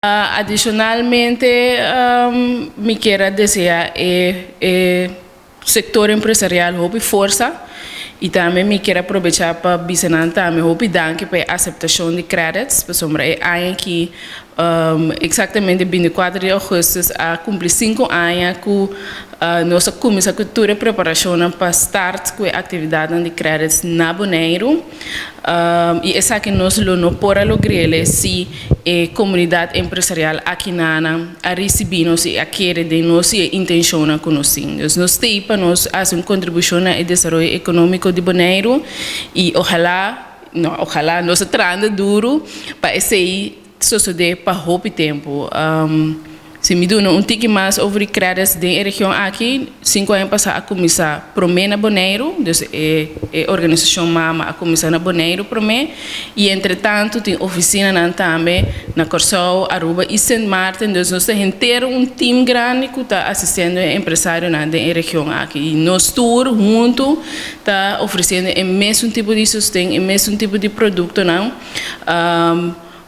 Adicionalmente, me quero dizer sector empresarial houve força e também me quero aproveitar para dizer também houve danke para a aceitação de créditos, por sombra é que exatamente 24 de agosto a cumprir 5 anos que nossa comissão de cultura preparação para start com a atividade de créditos na Bonaire e essa que nós não podemos lograr se a comunidade empresarial aqui na a receber-nos e a querer de nós e a intenção com nós. Nós temos para nós fazer uma contribuição ao desenvolvimento econômico de Bonaire e ojalá nós trabalhamos duro para esse suceder para pouco tempo. Se me dão tique mais sobre créditos da região aqui, 5 anos passados a começar Promê na Bonaire, a organização Mama a começar na Bonaire Promê, e entretanto tem oficina também na Corsol, Aruba e Saint Martin, então nós temos um time grande que está assistindo empresários na região aqui. E nós tour junto está oferecendo o mesmo tipo de sustento, o mesmo tipo de produto não.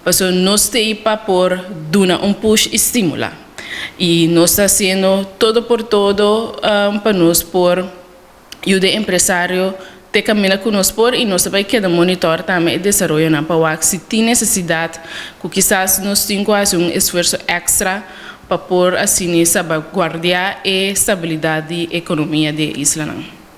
Então, nós temos para dar um push e estimular. E nós estamos fazendo todo por todo para nós por ajudar o empresário a caminhar conosco e nós também queremos monitorar também o desenvolvimento para que se tem necessidade, que quizás nós temos que fazer um esforço extra para por assim salvaguardar a estabilidade da economia da isla.